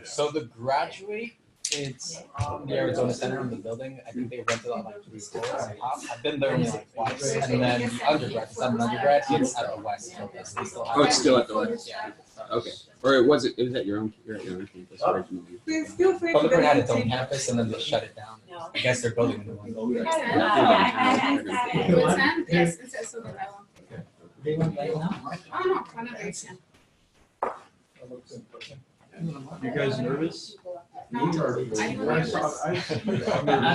So the graduate, it's the Arizona Center in the building. I think they rented out like 3 floors on top. I've been there only like twice. And then the undergrad, it's not an undergrad, it's at the West campus. They still have it's still at the West? Yeah. Okay. Or was it at your own campus originally? Thunderbird had its own campus and then they shut it down. I guess they're building a new one. You guys nervous? I'm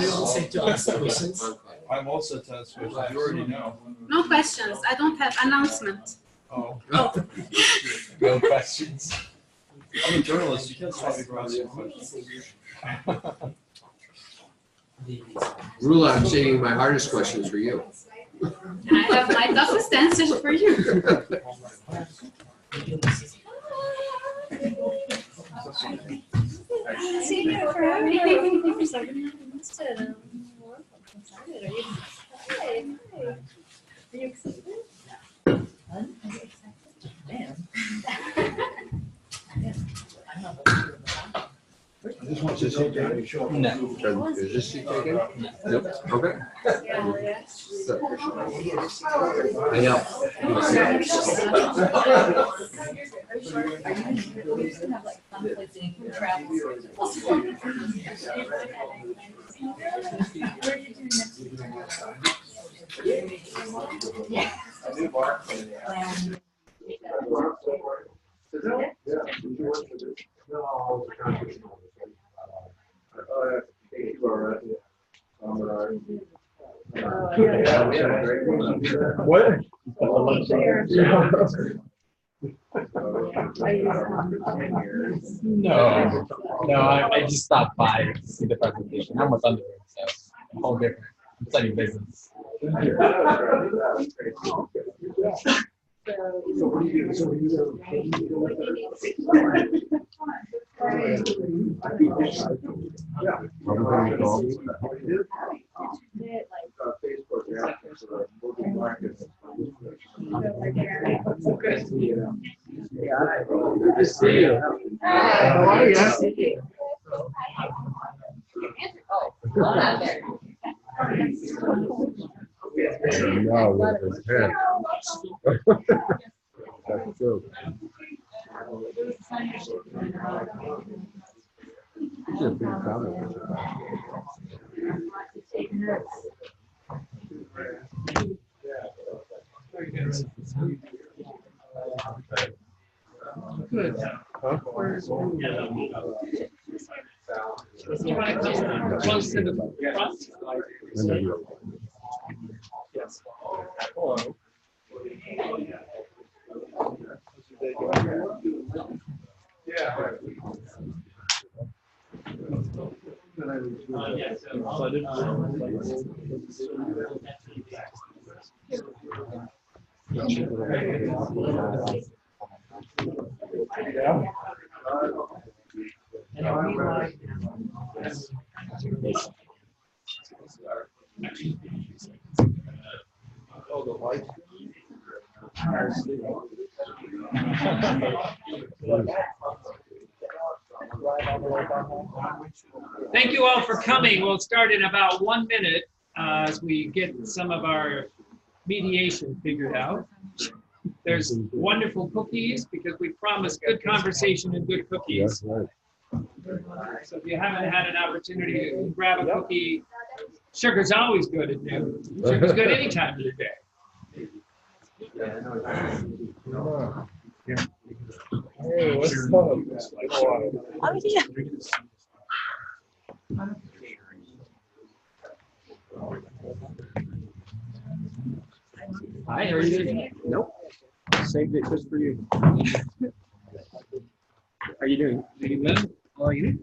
also to ask questions. You already know. No questions. I don't have announcement. Oh. No questions. I'm a journalist. You can't stop me from asking questions. Rula, I'm saving my hardest questions for you. And I have my toughest answers for you. Are you excited? I'm excited. Damn. This one's just okay. No. Is this seat taken? Nope. Okay. I know. What? No, I just stopped by to see the presentation. I'm with Thunderbird, so a whole different. It's any business. Good to see you. How are you? No, with his head. That's a joke. He's a big comment. Good. Huh? Close to the front. Yes. Hello. Yeah. Oh, the light. Thank you all for coming. We'll start in about 1 minute as we get some of our mediation figured out. There's wonderful cookies because we promised good conversation and good cookies. That's right. So if you haven't had an opportunity to grab a cookie, sugar's always good at noon. Sugar's good any time of the day. Hey, what's up? Oh, yeah. Hi, how are you doing? Nope. Saved it just for you. How you doing? Pretty good. How are you?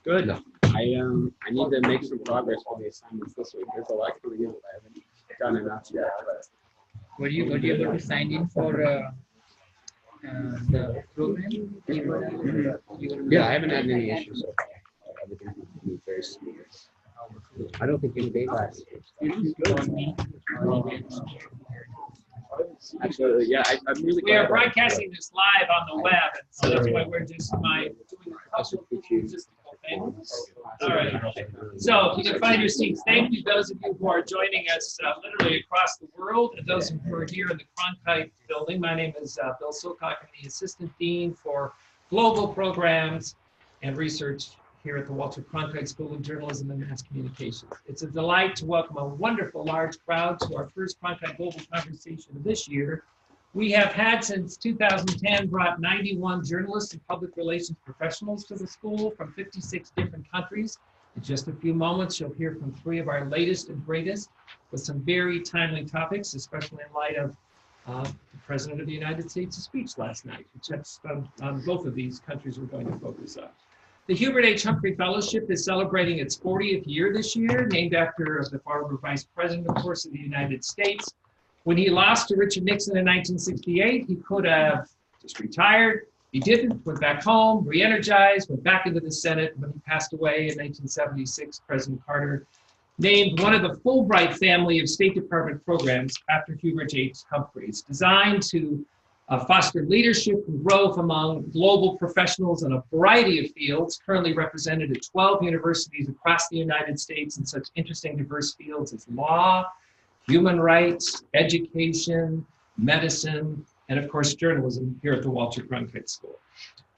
Good. I need to make some progress for the assignments this week. There's a lot coming in that I haven't done enough yet. But Were you able to sign in for the program? yeah, I haven't had any issues so far. Everything's moved very smooth. I don't think any date last. Absolutely, yeah. I'm really We are glad. broadcasting this live on the web, and so that's why we're just doing a couple of logistical things. All right. So if you can find your seats, thank you those of you who are joining us literally across the world, and those who are here in the Cronkite building. My name is Bill Silcock. I'm the Assistant Dean for Global Programs and Research here at the Walter Cronkite School of Journalism and Mass Communications. It's a delight to welcome a wonderful large crowd to our first Cronkite Global Conversation of this year. We have had since 2010 brought 91 journalists and public relations professionals to the school from 56 different countries. In just a few moments, you'll hear from 3 of our latest and greatest with some very timely topics, especially in light of the President of the United States' speech last night, which touched on both of these countries we're going to focus on. The Hubert H. Humphrey Fellowship is celebrating its 40th year this year, named after the former Vice President, of course, of the United States. When he lost to Richard Nixon in 1968, he could have just retired. He didn't, went back home, re-energized, went back into the Senate. When he passed away in 1976, President Carter named one of the Fulbright family of State Department programs after Hubert H. Humphrey. It's designed to foster leadership and growth among global professionals in a variety of fields, currently represented at 12 universities across the United States in such interesting diverse fields as law, human rights, education, medicine, and of course, journalism here at the Walter Cronkite School.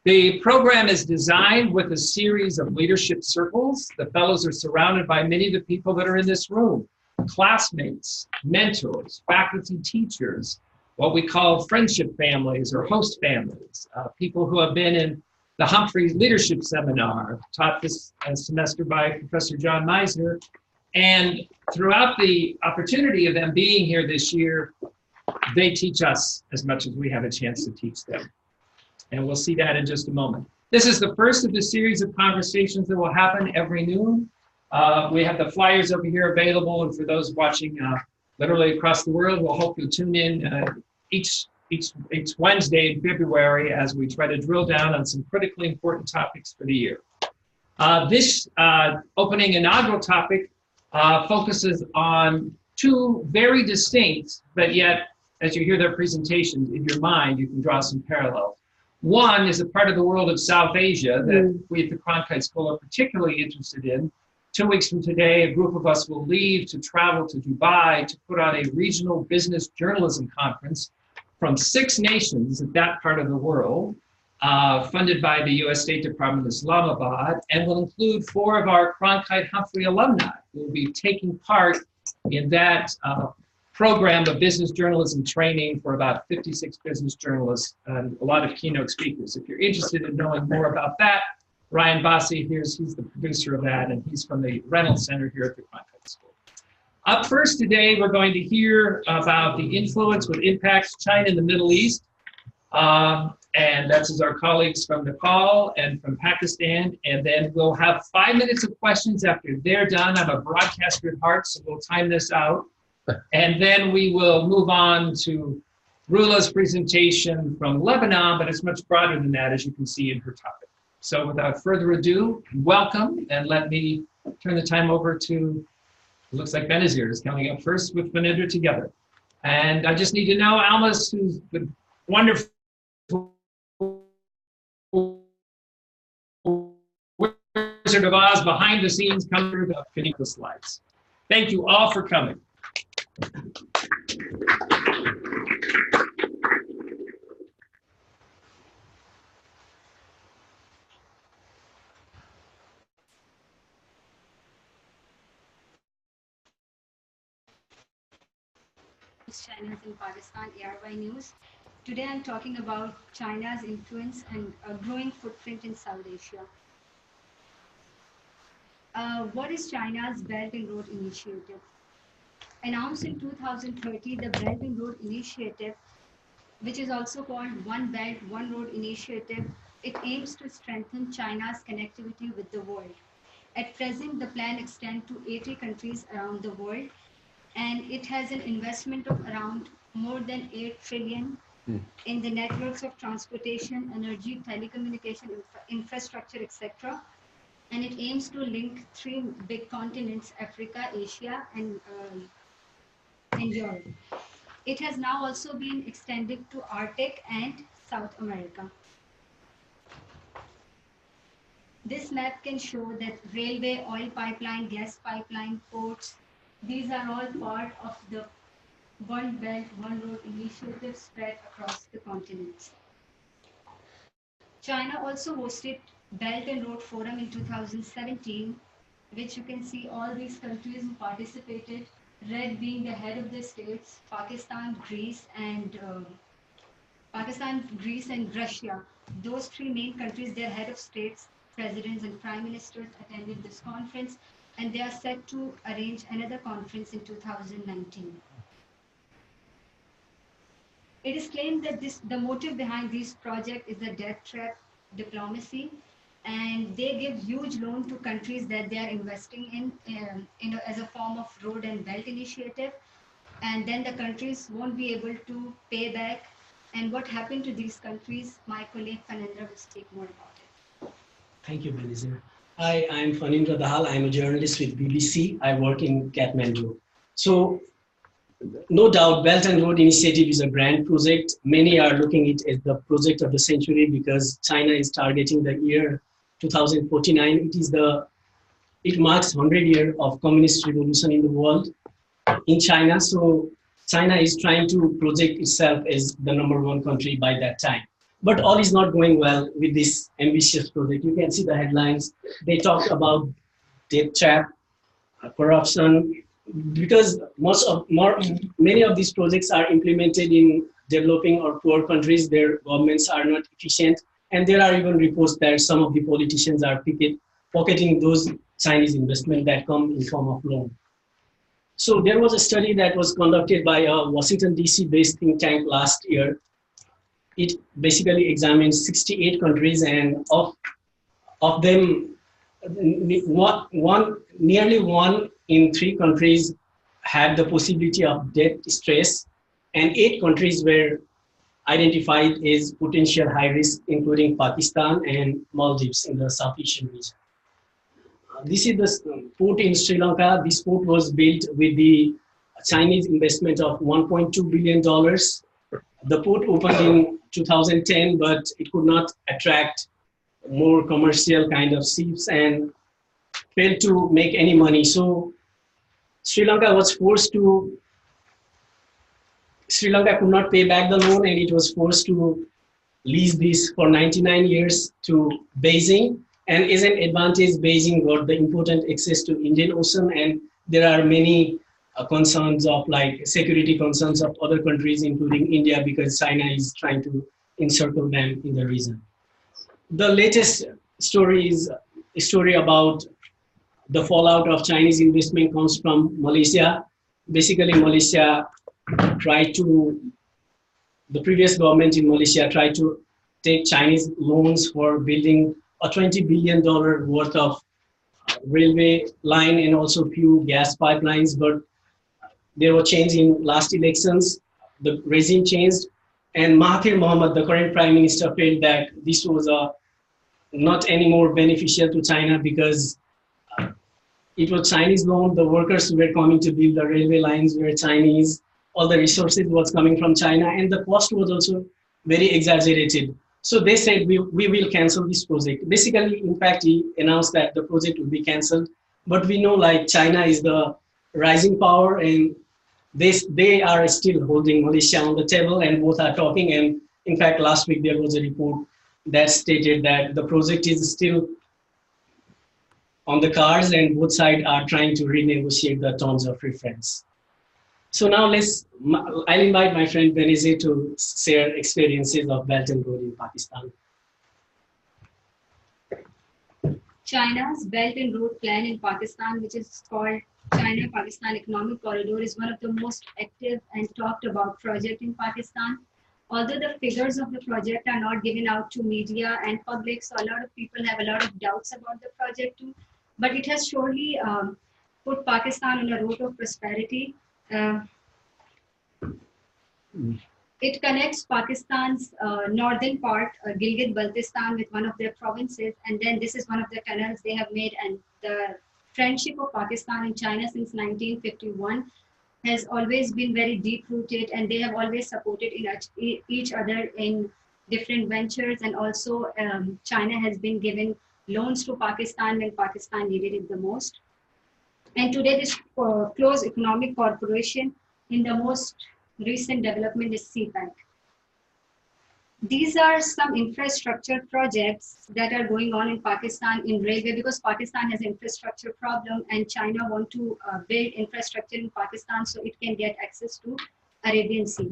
The program is designed with a series of leadership circles. The fellows are surrounded by many of the people that are in this room, classmates, mentors, faculty, teachers, what we call friendship families or host families, people who have been in the Humphrey Leadership Seminar, taught this semester by Professor John Meisner. And throughout the opportunity of them being here this year, they teach us as much as we have a chance to teach them. And we'll see that in just a moment. This is the first of the series of conversations that will happen every noon. We have the flyers over here available, and for those watching literally across the world, we'll hope you'll tune in each Wednesday in February as we try to drill down on some critically important topics for the year. This opening inaugural topic focuses on 2 very distinct, but yet, as you hear their presentations, in your mind, you can draw some parallels. One is a part of the world of South Asia that we at the Cronkite School are particularly interested in. 2 weeks from today, a group of us will leave to travel to Dubai to put on a regional business journalism conference from 6 nations at that part of the world, funded by the U.S. State Department of Islamabad, and will include 4 of our Cronkite Humphrey alumni who will be taking part in that program of business journalism training for about 56 business journalists and a lot of keynote speakers. If you're interested in knowing more about that, Ryan Bossi, he's the producer of that, and he's from the Reynolds Center here at the Cronkite School. Up first today, we're going to hear about the influence with impacts China in the Middle East. And that's our colleagues from Nepal and from Pakistan. And then we'll have 5 minutes of questions after they're done. I'm a broadcaster at heart, so we'll time this out. And then we will move on to Rula's presentation from Lebanon, but it's much broader than that, as you can see in her topic. So without further ado, welcome, and let me turn the time over to, it looks like Benazir is coming up first with Phanindra together. And I just need to know, Almas, who's the wonderful Wizard of Oz behind the scenes, come through the slides. Thank you all for coming. China's in Pakistan, ARY News. Today I'm talking about China's influence and a growing footprint in South Asia. What is China's Belt and Road Initiative? Announced in 2030, the Belt and Road Initiative, which is also called One Belt, One Road Initiative, it aims to strengthen China's connectivity with the world. At present, the plan extends to 80 countries around the world, and it has an investment of around more than 8 trillion in the networks of transportation, energy, telecommunication, infrastructure, etc. And it aims to link 3 big continents, Africa, Asia, and Europe. It has now also been extended to Arctic and South America. This map can show that railway, oil pipeline, gas pipeline, ports, these are all part of the One Belt, One Road initiative spread across the continents. China also hosted Belt and Road Forum in 2017, which you can see all these countries who participated, red being the head of the states, Pakistan, Greece, and Russia. Those three main countries, their head of states, presidents, and prime ministers attended this conference, and they are set to arrange another conference in 2019. It is claimed that the motive behind this project is the death trap diplomacy, and they give huge loan to countries that they are investing in as a form of road and belt initiative, and then the countries won't be able to pay back. And what happened to these countries, my colleague Phanindra will speak more about it. Thank you, Benazir. Hi, I'm Phanindra Dahal. I'm a journalist with BBC. I work in Kathmandu. So, no doubt, Belt and Road Initiative is a grand project. Many are looking at it as the project of the century because China is targeting the year 2049. It marks 100 years of communist revolution in the world in China. So China is trying to project itself as the #1 country by that time. But all is not going well with this ambitious project. You can see the headlines. They talk about debt trap, corruption, because many of these projects are implemented in developing or poor countries. Their governments are not efficient, and there are even reports that some of the politicians are pocketing those Chinese investment that come in form of loan. So there was a study that was conducted by a Washington DC based think tank last year. It basically examined 68 countries, and of them, nearly 1 in 3 countries had the possibility of debt stress, and 8 countries were identified as potential high risk, including Pakistan and Maldives in the South Asian region. This is the port in Sri Lanka. This port was built with the Chinese investment of $1.2 billion. The port opened in 2010, but it could not attract more commercial kind of ships and failed to make any money. So Sri Lanka could not pay back the loan, and it was forced to lease this for 99 years to Beijing. And as an advantage, Beijing got the important access to Indian Ocean, and there are many concerns of like security concerns of other countries, including India, because China is trying to encircle them in the region. The latest story is a story about the fallout of Chinese investment comes from Malaysia. Basically, the previous government in Malaysia tried to take Chinese loans for building a $20 billion worth of railway line and also few gas pipelines, but there were change in last elections. The regime changed, and Mahathir Mohamad, the current prime minister, felt that this was not anymore beneficial to China because it was Chinese loan. The workers who were coming to build the railway lines were Chinese. All the resources was coming from China, and the cost was also very exaggerated. So they said, we will cancel this project. Basically, in fact, he announced that the project will be canceled. But we know like China is the rising power, and they are still holding Malaysia on the table, and both are talking. And in fact, last week there was a report that stated that the project is still on the cards, and both sides are trying to renegotiate the terms of reference. So now I'll invite my friend Benazir to share experiences of Belt and Road in Pakistan. China's Belt and Road Plan in Pakistan, which is called China-Pakistan Economic Corridor, is one of the most active and talked about project in Pakistan. Although the figures of the project are not given out to media and public, so a lot of people have a lot of doubts about the project too. But it has surely put Pakistan on a road of prosperity. It connects Pakistan's northern part, Gilgit-Baltistan, with one of their provinces, and then this is one of the canals they have made. And the friendship of Pakistan and China since 1951 has always been very deep rooted, and they have always supported each other in different ventures. And also, China has been giving loans to Pakistan when Pakistan needed it the most. And today, this close economic cooperation in the most recent development is CPEC. These are some infrastructure projects that are going on in Pakistan in railway, because Pakistan has an infrastructure problem and China want to build infrastructure in Pakistan so it can get access to Arabian Sea.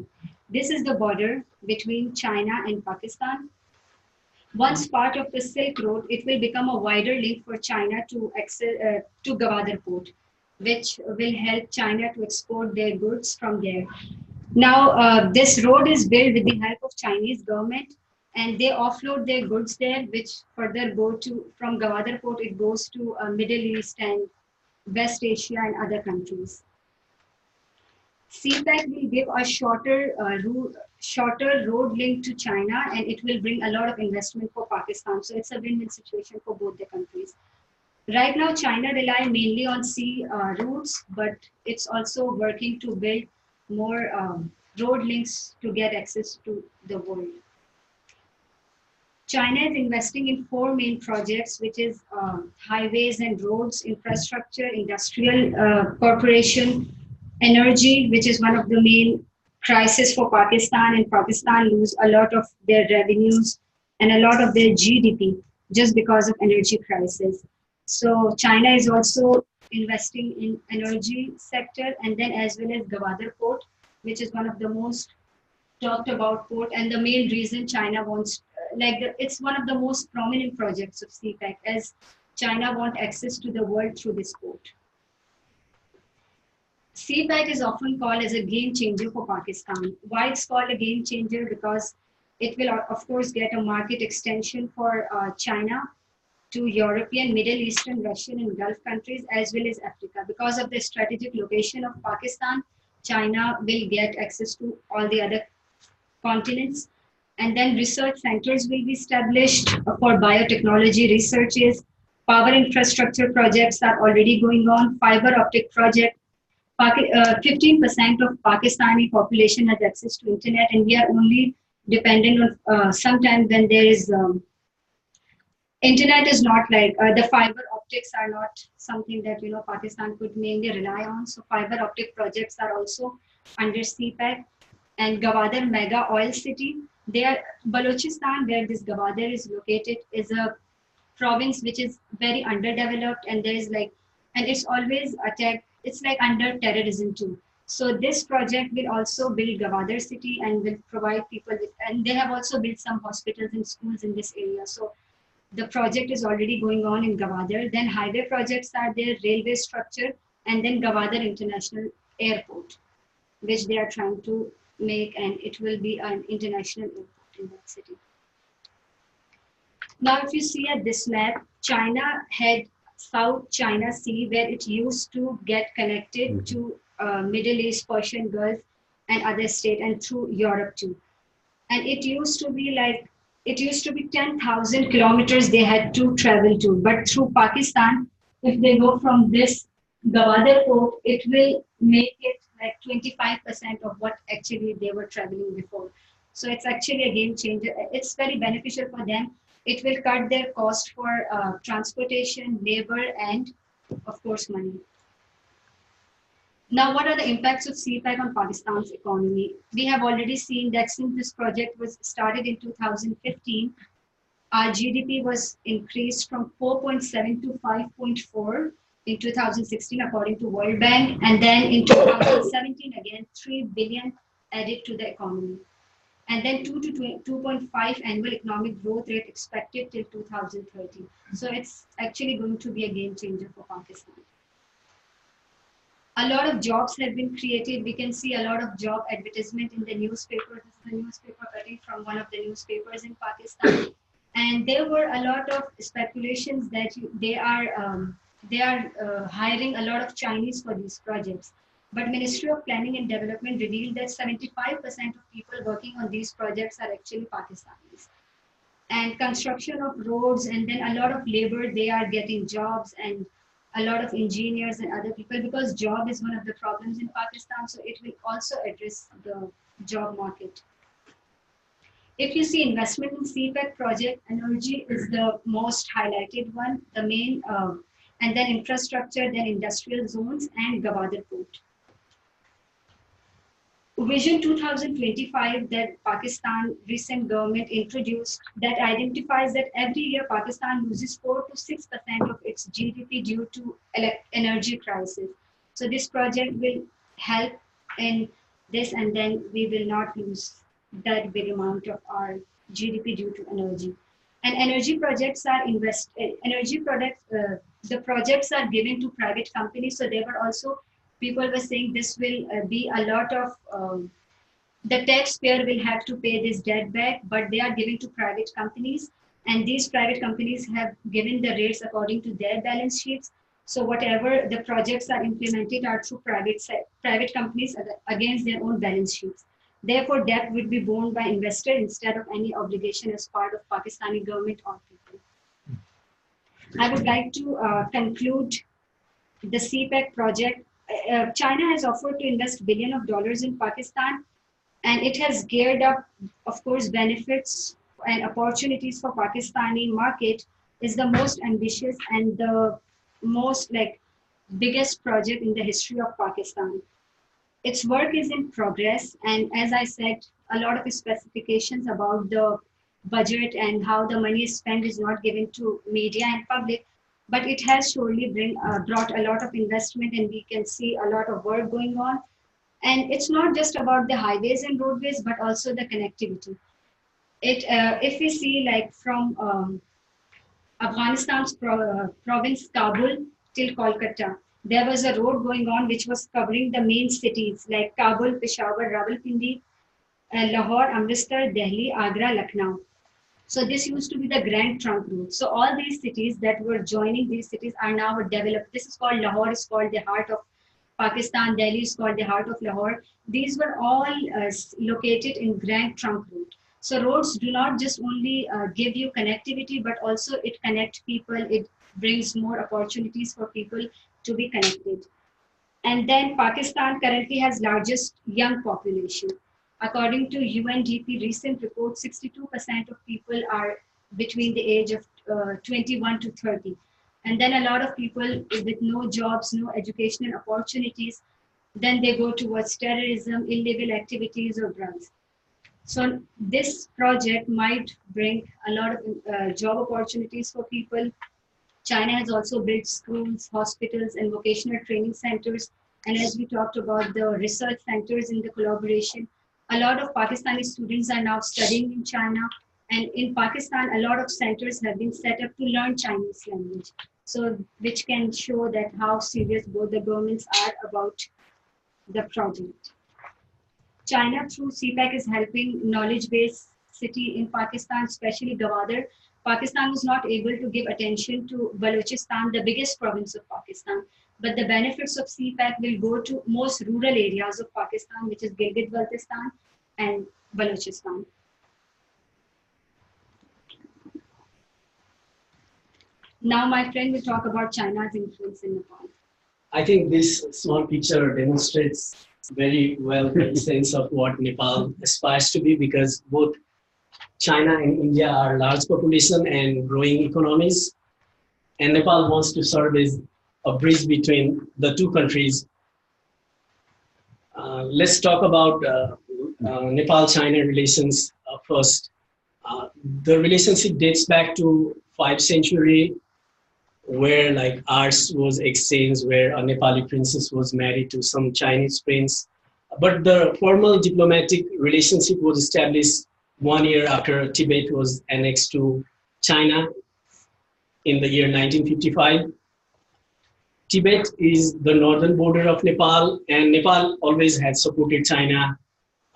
This is the border between China and Pakistan. Once part of the Silk Road, it will become a wider link for China to access to Gwadar port, which will help China to export their goods from there. Now, this road is built with the help of Chinese government, and they offload their goods there, which further go to, from Gwadar port, it goes to Middle East and West Asia and other countries. CPEC will give a shorter road link to China, and it will bring a lot of investment for Pakistan. So it's a win-win situation for both the countries. Right now, China rely mainly on sea routes, but it's also working to build more road links to get access to the world. China is investing in 4 main projects, which is highways and roads, infrastructure, industrial corporation, energy, which is one of the main crises for Pakistan, and Pakistan lose a lot of their revenues and a lot of their GDP just because of energy crisis. So China is also investing in energy sector, and then as well as Gwadar port, which is one of the most talked about port, and the main reason China wants, it's one of the most prominent projects of CPEC, as China want access to the world through this port. CPEC is often called as a game changer for Pakistan. Why it's called a game changer? Because it will, of course, get a market extension for China to European, Middle Eastern, Russian, and Gulf countries, as well as Africa. Because of the strategic location of Pakistan, China will get access to all the other continents. And then research centers will be established for biotechnology researches. Power infrastructure projects are already going on. Fiber optic project. 15% of Pakistani population has access to internet, and we are only dependent on sometimes when there is internet is not like the fiber optics are not something that Pakistan could mainly rely on. So fiber optic projects are also under CPEC. And Gwadar mega oil city. There, Balochistan, where this Gwadar is located, is a province which is very underdeveloped, and there is and it's always attacked. It's like under terrorism too. So this project will also build Gwadar city and will provide people with, and they have also built some hospitals and schools in this area. So the project is already going on in Gwadar. Then highway projects are there, railway structure, and then Gwadar International Airport, which they are trying to make, and it will be an international airport in that city. Now, if you see at this map, China had South China Sea, where it used to get connected to Middle East, Persian Gulf, and other states, and through Europe too. And it used to be 10,000 kilometers they had to travel to. But through Pakistan, if they go from this Gwadar port, it will make it like 25% of what actually they were traveling before. So it's actually a game changer. It's very beneficial for them. It will cut their cost for transportation, labor, and of course, money. Now, what are the impacts of CPEC on Pakistan's economy? We have already seen that since this project was started in 2015, our GDP was increased from 4.7 to 5.4 in 2016, according to World Bank. And then in 2017, again, 3 billion added to the economy. And then 2 to 2.5 annual economic growth rate expected till 2030. So it's actually going to be a game changer for Pakistan. A lot of jobs have been created. We can see a lot of job advertisement in the newspaper. This is a newspaper cutting from one of the newspapers in Pakistan. And there were a lot of speculations that they are hiring a lot of Chinese for these projects. But Ministry of Planning and Development revealed that 75% of people working on these projects are actually Pakistanis. And construction of roads, and then a lot of labor, they are getting jobs, and a lot of engineers and other people, because job is one of the problems in Pakistan, so it will also address the job market. If you see investment in CPEC project, energy is the most highlighted one, the main, and then infrastructure, then industrial zones, and Gwadar Port. Vision 2025 that Pakistan recent government introduced that identifies that every year Pakistan loses 4 to 6% of its GDP due to energy crisis. So this project will help in this, and then we will not lose that big amount of our GDP due to energy. And energy projects are the projects are given to private companies. So they were also, people were saying this will be a lot of, the taxpayer will have to pay this debt back, but they are given to private companies. And these private companies have given the rates according to their balance sheets. So whatever the projects are implemented are through private companies against their own balance sheets. Therefore, debt would be borne by investor instead of any obligation as part of Pakistani government or people. I would like to conclude the CPEC project. China has offered to invest billions of dollars in Pakistan, and it has geared up, of course, benefits and opportunities for Pakistani market. Is the most ambitious and the most biggest project in the history of Pakistan. Its work is in progress, and as I said, a lot of specifications about the budget and how the money is spent is not given to media and public, but it has surely brought a lot of investment, and we can see a lot of work going on. And it's not just about the highways and roadways, but also the connectivity. If we see from Afghanistan's province Kabul till Kolkata, there was a road going on which was covering the main cities like Kabul, Peshawar, Rawalpindi, Lahore, Amritsar, Delhi, Agra, Lucknow. So this used to be the Grand Trunk Road. So all these cities that were joining these cities are now developed. This is called Lahore, is called the heart of Pakistan. Delhi is called the heart of Lahore. These were all located in Grand Trunk Road. So roads do not just only give you connectivity, but also it connects people. It brings more opportunities for people to be connected. And then Pakistan currently has largest young population. According to UNDP recent report, 62% of people are between the age of 21 to 30. And then a lot of people with no jobs, no educational opportunities, then they go towards terrorism, illegal activities, or drugs. So this project might bring a lot of job opportunities for people. China has also built schools, hospitals, and vocational training centers. And as we talked about the research centers in the collaboration, a lot of Pakistani students are now studying in China. And in Pakistan, a lot of centers have been set up to learn Chinese language. So which can show that how serious both the governments are about the project. China through CPEC is helping knowledge-based city in Pakistan, especially Gwadar. Pakistan was not able to give attention to Balochistan, the biggest province of Pakistan. But the benefits of CPEC will go to most rural areas of Pakistan, which is Gilgit-Baltistan and Balochistan. Now my friend will talk about China's influence in Nepal. I think this small picture demonstrates very well the sense of what Nepal aspires to be, because both China and India are large population and growing economies, and Nepal wants to serve as a bridge between the two countries. Let's talk about Nepal-China relations first. The relationship dates back to 5th century, where arts was exchanged, where a Nepali princess was married to some Chinese prince. But the formal diplomatic relationship was established 1 year after Tibet was annexed to China in the year 1955. Tibet is the northern border of Nepal, and Nepal always had supported China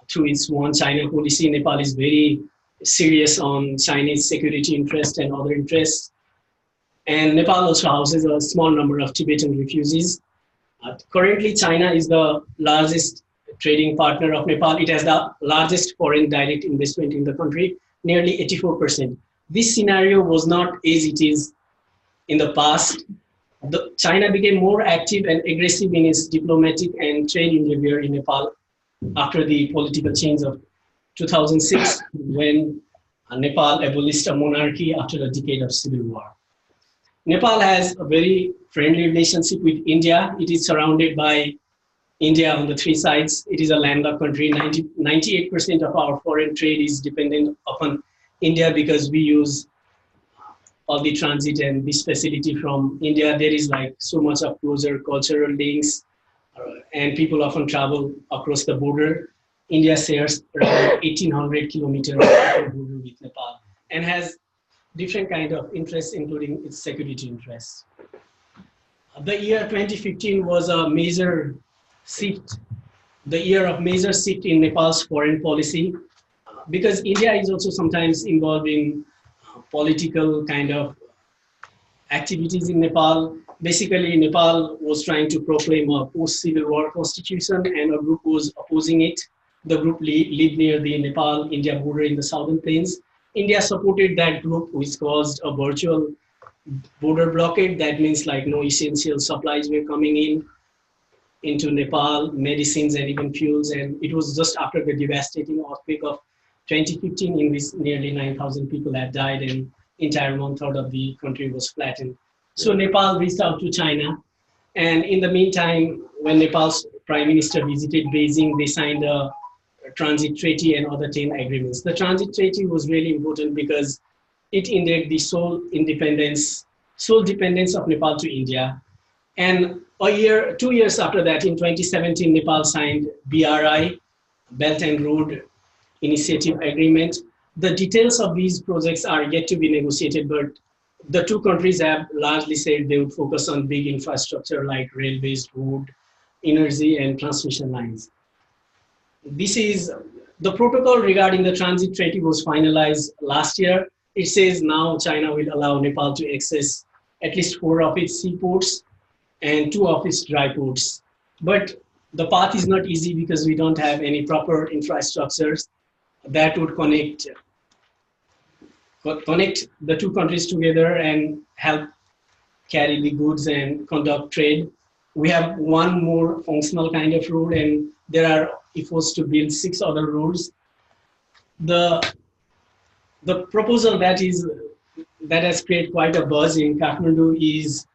through its one China policy. Nepal is very serious on Chinese security interests and other interests. And Nepal also houses a small number of Tibetan refugees. Currently, China is the largest trading partner of Nepal. It has the largest foreign direct investment in the country, nearly 84%. This scenario was not as it is in the past. China became more active and aggressive in its diplomatic and trade endeavor in Nepal after the political change of 2006, when Nepal abolished a monarchy after a decade of civil war. Nepal has a very friendly relationship with India. It is surrounded by India on the three sides. It is a landlocked country. 98% of our foreign trade is dependent upon India because we use all the transit and this facility from India. There is like so much of closer cultural links, and people often travel across the border. India shares around 1,800 kilometers of border with Nepal and has different kind of interests, including its security interests. The year 2015 was a major shift, the year of major shift in Nepal's foreign policy, because India is also sometimes involved in political kind of activities in Nepal. Basically, Nepal was trying to proclaim a post-civil war constitution, and a group was opposing it. The group lived near the Nepal-India border in the southern plains. India supported that group, which caused a virtual border blockade. That means like no essential supplies were coming into Nepal, medicines and even fuels. And it was just after the devastating earthquake of 2015, in which nearly 9,000 people had died and entire 1/3 of the country was flattened. So Nepal reached out to China. And in the meantime, when Nepal's prime minister visited Beijing, they signed a transit treaty and other 10 agreements. The transit treaty was really important because it ended the sole dependence of Nepal to India. And 2 years after that, in 2017, Nepal signed BRI, Belt and Road Initiative Agreement. The details of these projects are yet to be negotiated, but the two countries have largely said they would focus on big infrastructure like railways, road, energy, and transmission lines. This is the protocol regarding the transit treaty was finalized last year. It says now China will allow Nepal to access at least 4 of its seaports and 2 of its dry ports. But the path is not easy because we don't have any proper infrastructures that would connect the two countries together and help carry the goods and conduct trade. We have one more functional kind of road, and there are efforts to build 6 other roads. The proposal that has created quite a buzz in Kathmandu is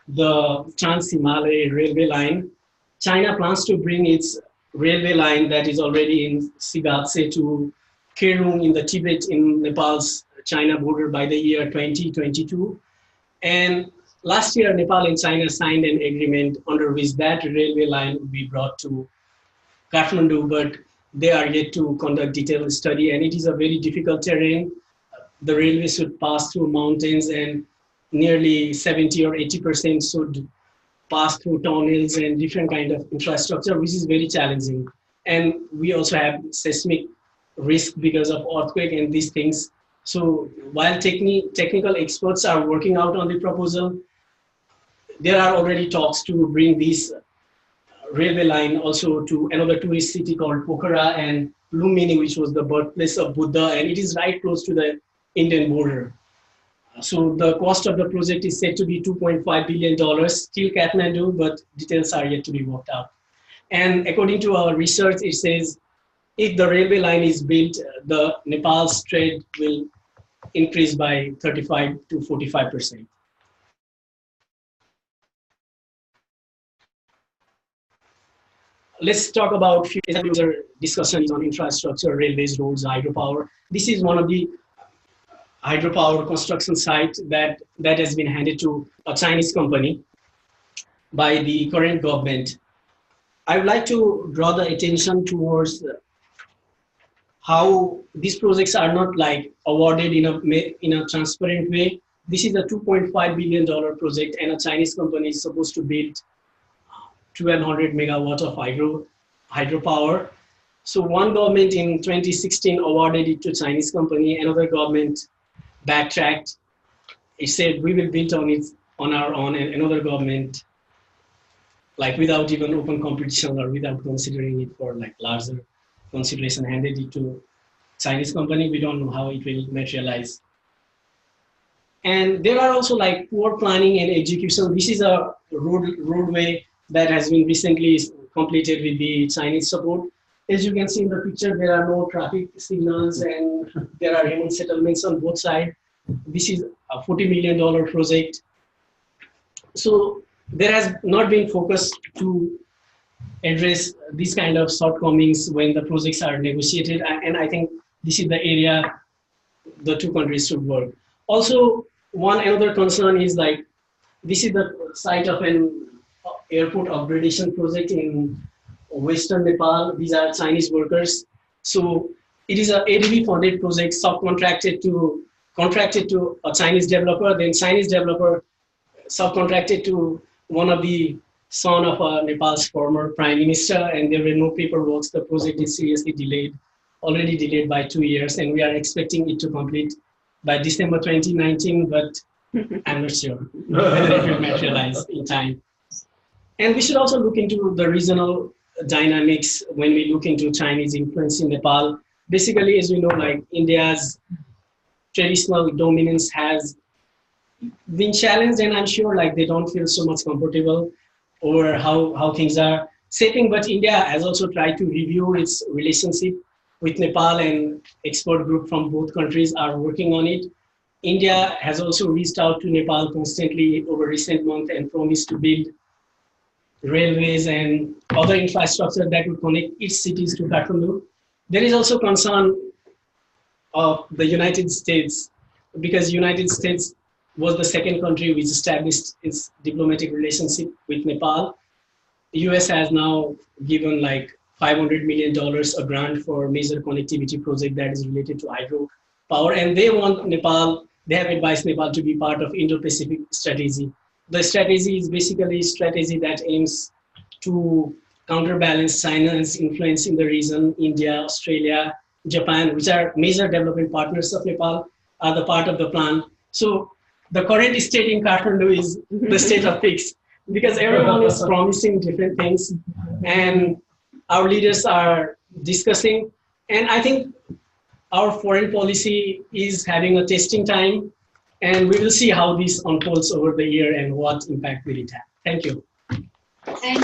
the Trans-Himalaya railway line. China plans to bring its railway line that is already in Sigatse to Kerung in the Tibet in Nepal's China border by the year 2022. And last year, Nepal and China signed an agreement under which that railway line would be brought to Kathmandu, but they are yet to conduct detailed study, and it is a very difficult terrain. The railway should pass through mountains, and nearly 70 or 80% should pass through tunnels and different kind of infrastructure, which is very challenging. And we also have seismic risk because of earthquake and these things. So while technical experts are working out on the proposal, there are already talks to bring this railway line also to another tourist city called Pokhara and Lumini, which was the birthplace of Buddha, and it is right close to the Indian border. So the cost of the project is said to be $2.5 billion, still Kathmandu, but details are yet to be worked out. And according to our research, it says if the railway line is built, the Nepal's trade will increase by 35 to 45%. Let's talk about future discussions on infrastructure, railways, roads, hydropower. This is one of the hydropower construction site that has been handed to a Chinese company by the current government. I would like to draw the attention towards how these projects are not like awarded in a transparent way. This is a $2.5 billion project, and a Chinese company is supposed to build 1,200 megawatts of hydropower. So one government in 2016 awarded it to Chinese company, another government backtracked. It said we will build on it on our own, and another government, like without even open competition or without considering it for like larger consideration, handed it to Chinese company. We don't know how it will materialize. And there are also like poor planning and execution. This is a roadway that has been recently completed with the Chinese support. As you can see in the picture, there are no traffic signals and there are human settlements on both sides. This is a $40 million project. So there has not been focus to address these kind of shortcomings when the projects are negotiated. And I think this is the area the two countries should work. Also, another concern is like, this is the site of an airport upgradation project in Western Nepal. These are Chinese workers. So it is a ADB funded project contracted to a Chinese developer, then Chinese developer subcontracted to one of the son of Nepal's former prime minister, and there were no paperwork. The project is seriously delayed, already delayed by 2 years, and we are expecting it to complete by December 2019, but I'm not sure whether it will materialize in time. And we should also look into the regional dynamics when we look into Chinese influence in Nepal. Basically, as we know, like India's traditional dominance has been challenged, and I'm sure like they don't feel so much comfortable over how things are shaping. But India has also tried to review its relationship with Nepal, and expert group from both countries are working on it. India has also reached out to Nepal constantly over recent months and promised to build railways and other infrastructure that would connect its cities to Kathmandu. There is also concern of the United States, because United States was the second country which established its diplomatic relationship with Nepal. The US has now given like $500 million a grant for major connectivity project that is related to hydropower, and they want Nepal, they have advised Nepal to be part of Indo-Pacific Strategy. The strategy is basically a strategy that aims to counterbalance China's influence in the region. India, Australia, Japan, which are major development partners of Nepal, are the part of the plan. So the current state in Kathmandu is the state of fix, because everyone is promising different things and our leaders are discussing. And I think our foreign policy is having a testing time, and we will see how this unfolds over the year and what impact will it have. Thank you. And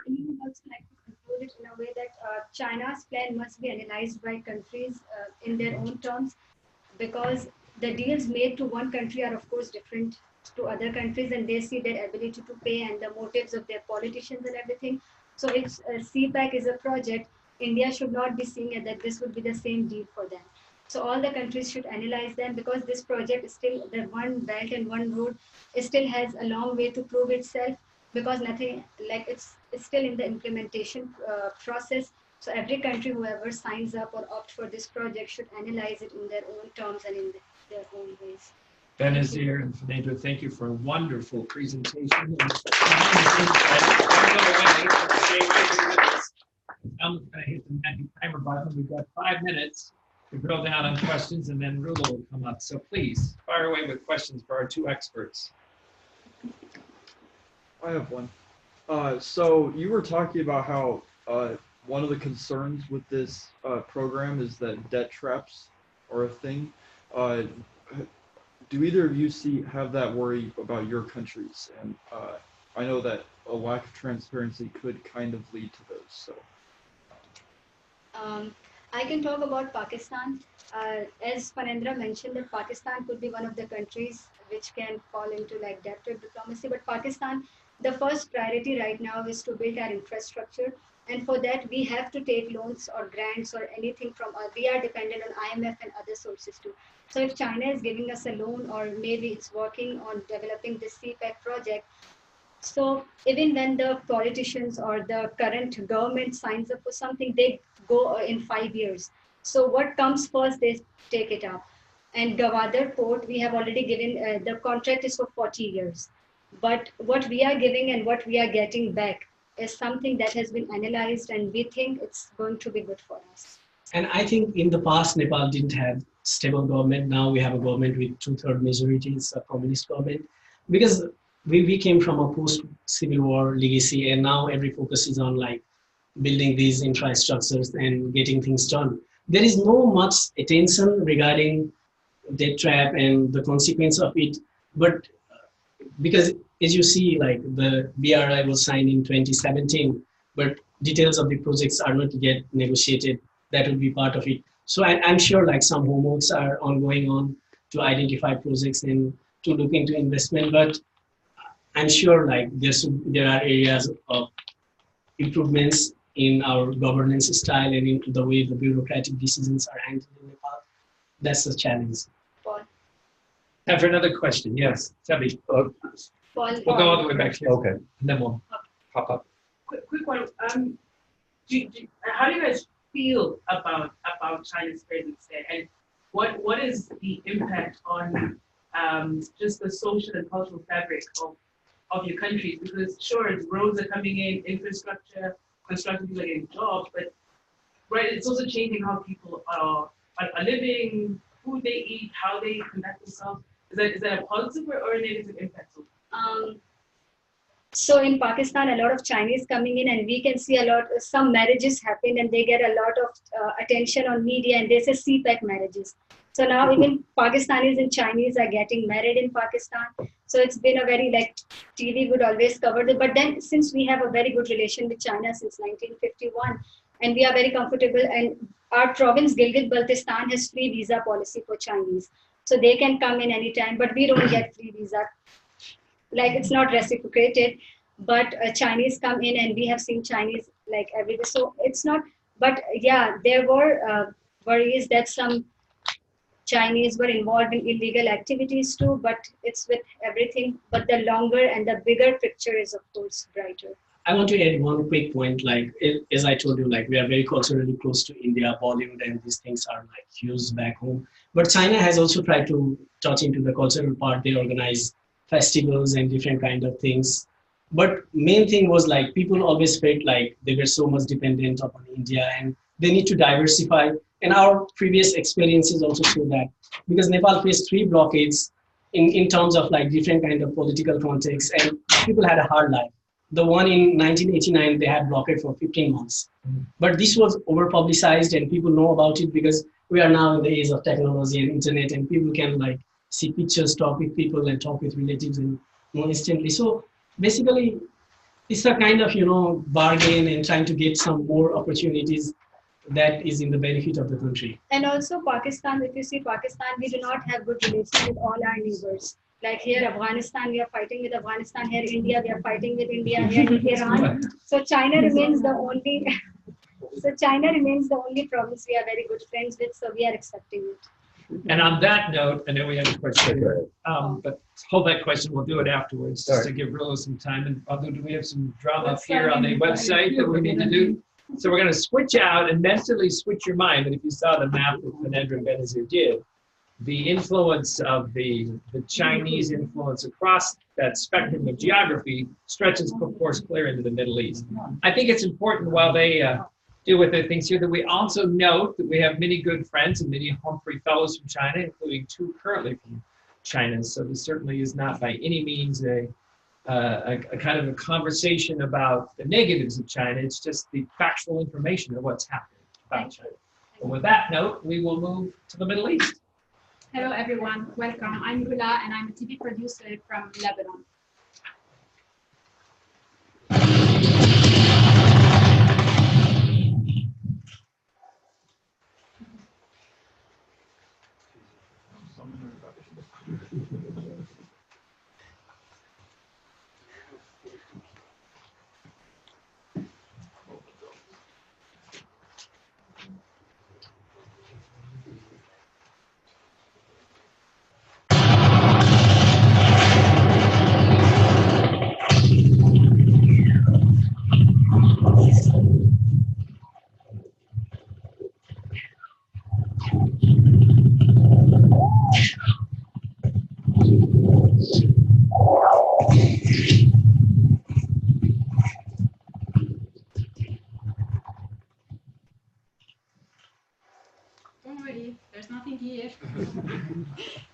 we would also like to conclude it in a way that China's plan must be analyzed by countries in their own terms, because the deals made to one country are of course different to other countries, and they see their ability to pay and the motives of their politicians and everything. So if CPAC is a project, India should not be seeing that this would be the same deal for them. So all the countries should analyze them, because this project is still, the one belt and one road, it still has a long way to prove itself, because nothing, like it's still in the implementation process. So every country, whoever signs up or opt for this project, should analyze it in their own terms and in their own ways. Benazir and Phanindra, thank you for a wonderful presentation. I'm going to hit the magic timer button. We've got 5 minutes to drill down on questions, and then Rula will come up. So please fire away with questions for our two experts. I have one. So you were talking about how one of the concerns with this program is that debt traps are a thing. Do either of you have that worry about your countries? And I know that a lack of transparency could kind of lead to those. So. I can talk about Pakistan. As Phanindra mentioned, that Pakistan could be one of the countries which can fall into like debt diplomacy. But Pakistan, the first priority right now is to build our infrastructure. And for that, we have to take loans or grants or anything from, we are dependent on IMF and other sources too. So if China is giving us a loan, or maybe it's working on developing this CPAC project, so even when the politicians or the current government signs up for something, they go in 5 years. So what comes first, they take it up. And Gwadar Port, we have already given, the contract is for 40 years. But what we are giving and what we are getting back is something that has been analyzed, and we think it's going to be good for us. And I think in the past, Nepal didn't have stable government. Now we have a government with 2/3 majority, it's a communist government, because we came from a post-Civil War legacy, and now every focus is on like building these infrastructures and getting things done. there is no much attention regarding debt trap and the consequence of it. But because as you see, like the BRI was signed in 2017, but details of the projects are not yet negotiated. That will be part of it. So I'm sure like some homeworks are ongoing on to identify projects and to look into investment, but I'm sure like there are areas of improvements in our governance style and in the way the bureaucratic decisions are handled in Nepal. That's the challenge. Paul. Time for another question. Yes, Sabi. Paul. We'll go all the way back here. Okay. And then we'll pop up. Quick one. How do you guys feel about China's presence there, and what is the impact on just the social and cultural fabric of your countries? Because sure, roads are coming in, infrastructure, construction people are getting jobs, but right, it's also changing how people are living, food they eat, how they conduct themselves. Is that a positive or a negative impact? So in Pakistan, a lot of Chinese coming in, and we can see some marriages happen, and they get a lot of attention on media, and they say CPEC marriages. So now even Pakistanis and Chinese are getting married in Pakistan. So it's been a very, like, TV would always cover it. But then since we have a very good relation with China since 1951, and we are very comfortable, and our province, Gilgit-Baltistan, has free visa policy for Chinese. So they can come in anytime, but we don't get free visa. Like, it's not reciprocated, but Chinese come in, and we have seen Chinese like every day. So it's not, but yeah, there were worries that some Chinese were involved in illegal activities too, but it's with everything. But the longer and the bigger picture is, of course, brighter. I want to add one quick point. Like, as I told you, like, we are very culturally close to India, Bollywood, and these things are like used back home. But China has also tried to touch into the cultural part. They organize festivals and different kind of things. But main thing was like people always felt like they were so much dependent upon India and they need to diversify. And our previous experiences also show that, because Nepal faced 3 blockades in terms of like different kind of political context, and people had a hard life. The one in 1989, they had blockade for 15 months. But this was over publicized and people know about it because we are now in the age of technology and internet, and people can like see pictures, talk with people and talk with relatives and more instantly. So basically, it's a kind of, bargain and trying to get some more opportunities that is in the benefit of the country. And also Pakistan, if you see Pakistan, we do not have good relations with all our neighbors. Like here, Afghanistan, we are fighting with Afghanistan. Here, India, we are fighting with India. Here, Iran. So China remains the only. So China remains the only province we are very good friends with. So we are accepting it. And on that note, I know we have a question, but hold that question. We'll do it afterwards, just to give Rula some time. And although do we have some drama up here on the website that we need to do? So we're going to switch out and mentally switch your mind. But if you saw the map that Phanindra and Benazir did, the influence of the Chinese influence across that spectrum of geography stretches, of course, clear into the Middle East. I think it's important while they deal with their things here that we also note that we have many good friends and many Humphrey Fellows from China, including 2 currently from China. So this certainly is not by any means a kind of a conversation about the negatives of China. It's just the factual information of what's happening about China. And with that note, we will move to the Middle East. Hello, everyone. Welcome. I'm Rula, and I'm a TV producer from Lebanon. Don't worry, there's nothing here.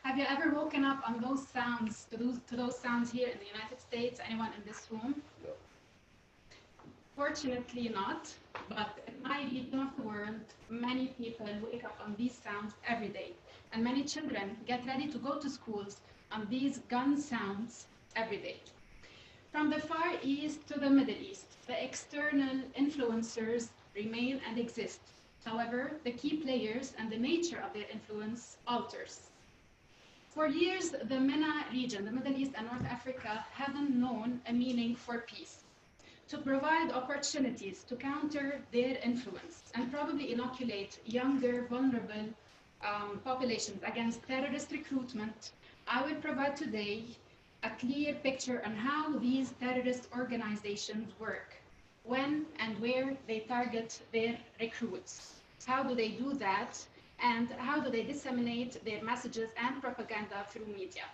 Have you ever woken up on those sounds, to those sounds here in the United States? Anyone in this room? Fortunately not. But in my region of the world, many people wake up on these sounds every day. And many children get ready to go to schools on these gun sounds every day. From the Far East to the Middle East, the external influencers remain and exist. However, the key players and the nature of their influence alters. For years, the MENA region, the Middle East and North Africa, haven't known a meaning for peace. To provide opportunities to counter their influence and probably inoculate younger, vulnerable populations against terrorist recruitment, I will provide today a clear picture on how these terrorist organizations work, when and where they target their recruits. How do they do that? And how do they disseminate their messages and propaganda through media?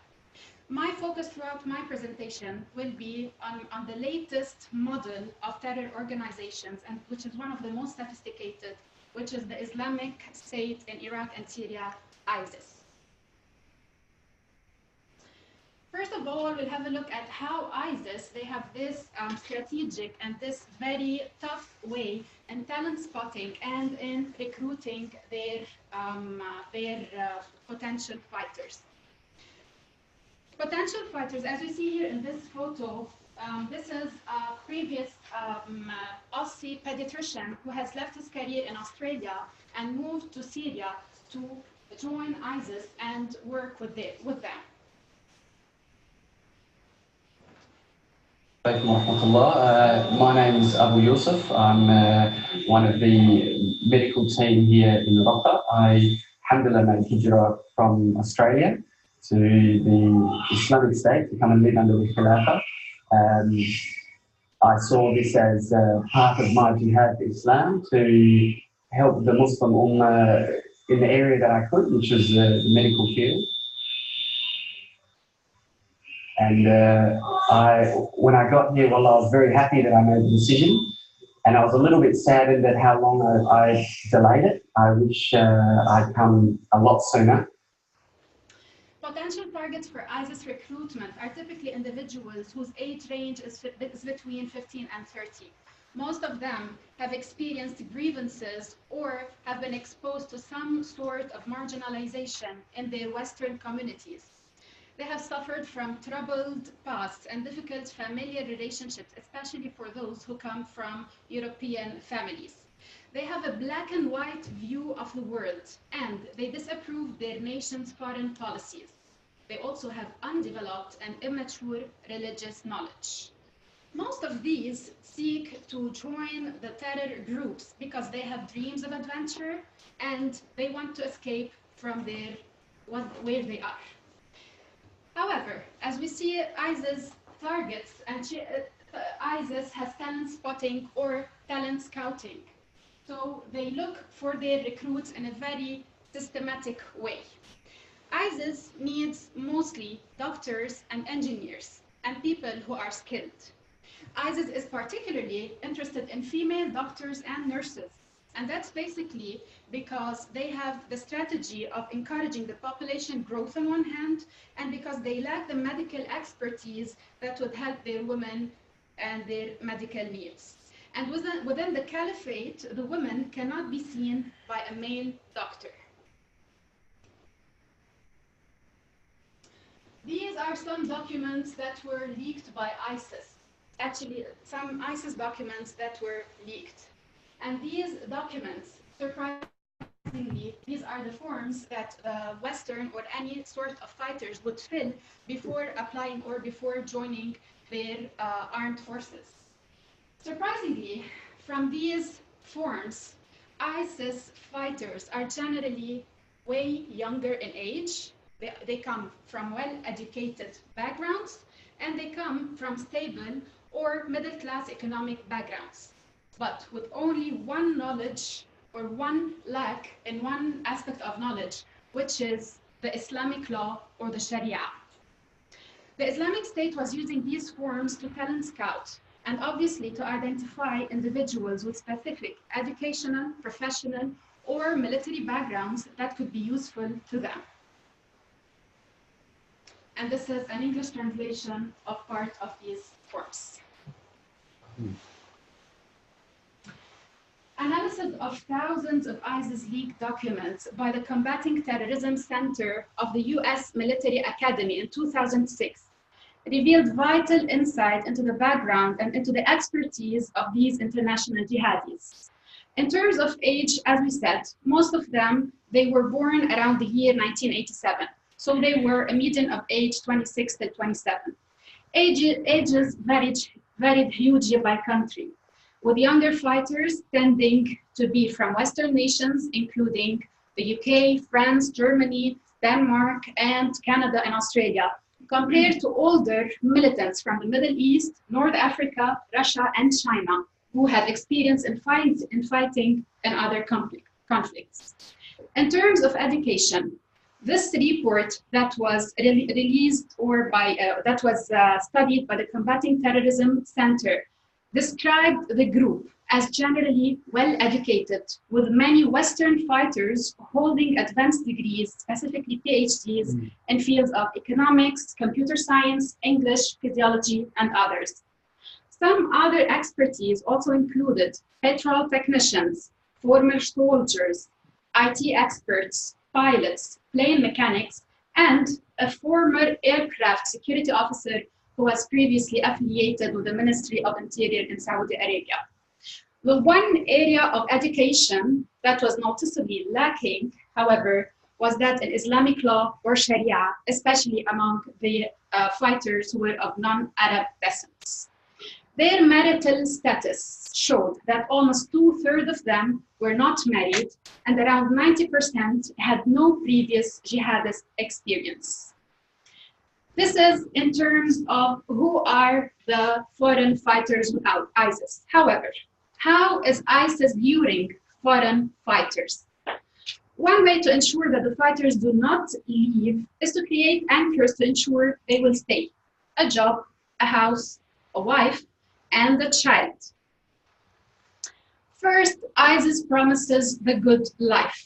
My focus throughout my presentation will be on the latest model of terror organizations, and which is one of the most sophisticated, which is the Islamic State in Iraq and Syria, ISIS. First of all, we'll have a look at how ISIS, they have this strategic and this very tough way in talent spotting and in recruiting their potential fighters. Potential fighters, as we see here in this photo, this is a previous Aussie pediatrician who has left his career in Australia and moved to Syria to join ISIS and work with them. My name is Abu Yusuf. I'm one of the medical team here in Raqqa. I, alhamdulillah, made hijrah from Australia to the Islamic State to come and live under the Khilafah. I saw this as part of my jihad to Islam to help the Muslim Ummah in the area that I could, which is the medical field. And when I got here, well, I was very happy that I made the decision. And I was a little bit saddened at how long I delayed it. I wish I'd come a lot sooner. Potential targets for ISIS recruitment are typically individuals whose age range is between 15 and 30. Most of them have experienced grievances or have been exposed to some sort of marginalization in their Western communities. They have suffered from troubled pasts and difficult familial relationships, especially for those who come from European families. They have a black and white view of the world, and they disapprove their nation's foreign policies. They also have undeveloped and immature religious knowledge. Most of these seek to join the terror groups because they have dreams of adventure and they want to escape from where they are. However, as we see, ISIS targets and ISIS has talent spotting or talent scouting. So they look for their recruits in a very systematic way. ISIS needs mostly doctors and engineers and people who are skilled. ISIS is particularly interested in female doctors and nurses. And that's basically because they have the strategy of encouraging the population growth on one hand, and because they lack the medical expertise that would help their women and their medical needs. And within the caliphate, the women cannot be seen by a male doctor. These are some documents that were leaked by ISIS. Actually, some ISIS documents that were leaked. And these documents, surprisingly, these are the forms that Western or any sort of fighters would fill before applying or before joining their armed forces. Surprisingly, from these forms, ISIS fighters are generally way younger in age. They come from well-educated backgrounds, and they come from stable or middle-class economic backgrounds, but with only one knowledge or one lack in one aspect of knowledge, which is the Islamic law or the Sharia. The Islamic State was using these forms to talent scout and obviously to identify individuals with specific educational, professional, or military backgrounds that could be useful to them. And this is an English translation of part of these forms. Analysis of thousands of ISIS leaked documents by the Combating Terrorism Center of the US Military Academy in 2006 revealed vital insight into the background and into the expertise of these international jihadis. In terms of age, as we said, most of them, they were born around the year 1987. So they were a median of age 26 to 27. Ages varied hugely by country, with younger fighters tending to be from Western nations, including the UK, France, Germany, Denmark, and Canada and Australia, compared to older militants from the Middle East, North Africa, Russia, and China, who had experience in fighting in other conflicts. In terms of education, this report that was released or that was studied by the Combating Terrorism Center described the group as generally well-educated, with many Western fighters holding advanced degrees, specifically PhDs, in fields of economics, computer science, English, physiology, and others. Some other expertise also included petrol technicians, former soldiers, IT experts, pilots, plane mechanics, and a former aircraft security officer who was previously affiliated with the Ministry of Interior in Saudi Arabia. The one area of education that was noticeably lacking, however, was that in Islamic law or Sharia, especially among the fighters who were of non-Arab descent. Their marital status showed that almost 2/3 of them were not married, and around 90% had no previous jihadist experience. This is in terms of who are the foreign fighters without ISIS. However, how is ISIS luring foreign fighters? One way to ensure that the fighters do not leave is to create anchors to ensure they will stay: a job, a house, a wife, and a child. First, ISIS promises the good life.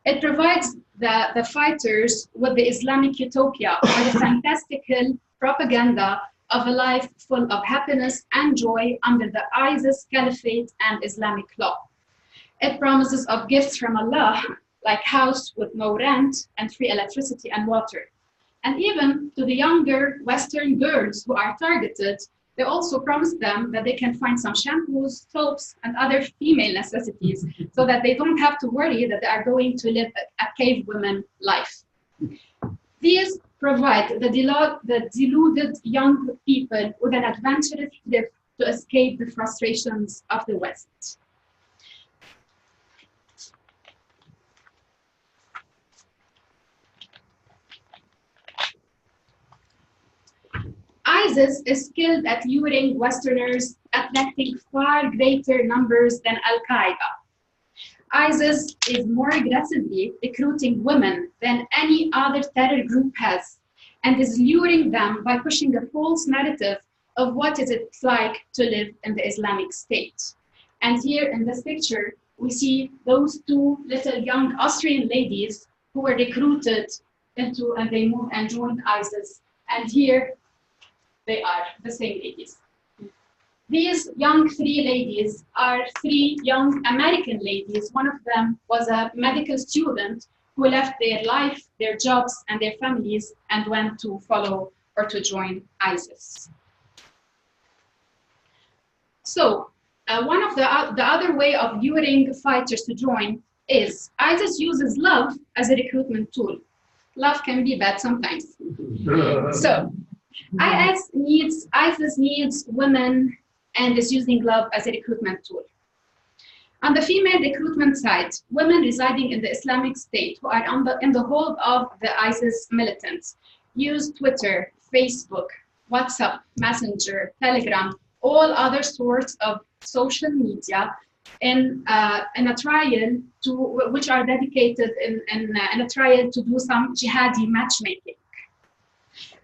It provides the fighters with the Islamic utopia, or the fantastical propaganda of a life full of happiness and joy under the ISIS caliphate and Islamic law. It promises of gifts from Allah, like house with no rent and free electricity and water. And even to the younger Western girls who are targeted, they also promise them that they can find some shampoos, soaps, and other female necessities so that they don't have to worry that they are going to live a cave woman life. These provide the deluded young people with an adventurous trip to escape the frustrations of the West. ISIS is skilled at luring Westerners, attracting far greater numbers than Al-Qaeda. ISIS is more aggressively recruiting women than any other terror group has, and is luring them by pushing a false narrative of what is it like to live in the Islamic State. And here in this picture, we see those two little young Austrian ladies who were recruited into, and they moved and joined ISIS. And here they are, the same ladies. These young three ladies are three young American ladies. One of them was a medical student who left their life, their jobs, and their families and went to follow or to join ISIS. So one of the other way of luring fighters to join is ISIS uses love as a recruitment tool. Love can be bad sometimes. So ISIS needs women and is using love as a recruitment tool. On the female recruitment side, women residing in the Islamic State who are in the hold of the ISIS militants use Twitter, Facebook, WhatsApp, Messenger, Telegram, all other sorts of social media in a trial which are dedicated in a trial to do some jihadi matchmaking.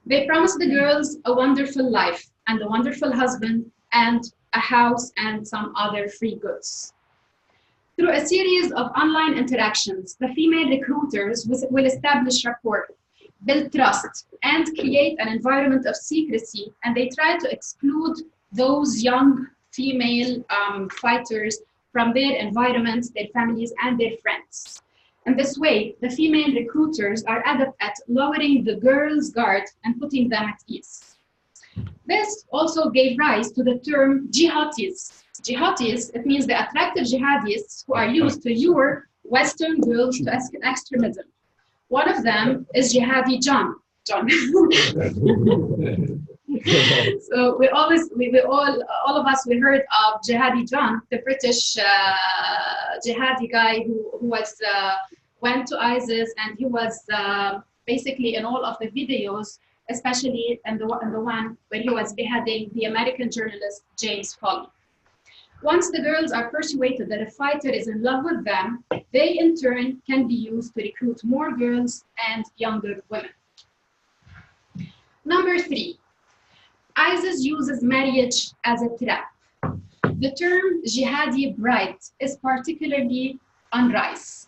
They promise the girls a wonderful life and a wonderful husband and a house and some other free goods. Through a series of online interactions, the female recruiters will establish rapport, build trust, and create an environment of secrecy, and they try to exclude those young female fighters from their environment, their families, and their friends. In this way, the female recruiters are adept at lowering the girls' guard and putting them at ease. This also gave rise to the term jihadis. Jihadis, it means the attractive jihadists who are used to lure Western girls to extremism. One of them is Jihadi John. So all of us, we heard of Jihadi John, the British jihadi guy who went to ISIS, and he was basically in all of the videos, especially in the one where he was beheading the American journalist James Foley. Once the girls are persuaded that a fighter is in love with them, they in turn can be used to recruit more girls and younger women. Number 3, ISIS uses marriage as a trap. The term jihadi bride is particularly on rise.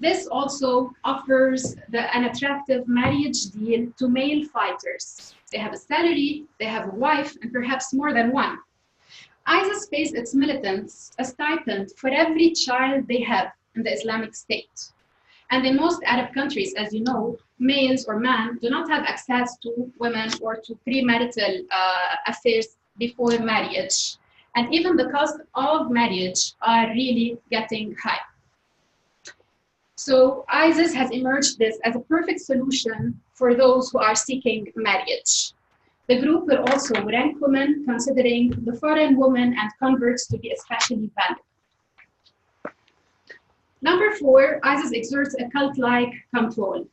This also offers an attractive marriage deal to male fighters. They have a salary, they have a wife, and perhaps more than one. ISIS pays its militants a stipend for every child they have in the Islamic State. And in most Arab countries, as you know, males or men do not have access to women or to premarital affairs before marriage. And even the cost of marriage are really getting high. So ISIS has emerged this as a perfect solution for those who are seeking marriage. The group will also rank women, considering the foreign women and converts to be especially valuable. Number 4, ISIS exerts a cult-like control,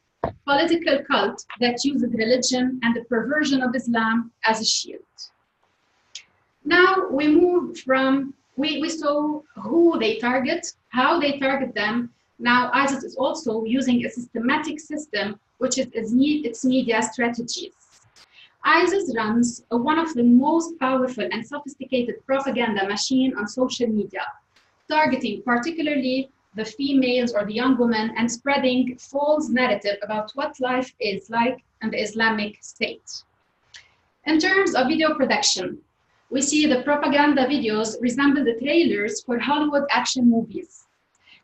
political cult that uses religion and the perversion of Islam as a shield. Now we move from, we saw who they target, how they target them. Now ISIS is also using a systematic system, which is its media strategies. ISIS runs one of the most powerful and sophisticated propaganda machine on social media, targeting particularly the females or the young women and spreading false narrative about what life is like in the Islamic State. In terms of video production, we see the propaganda videos resemble the trailers for Hollywood action movies.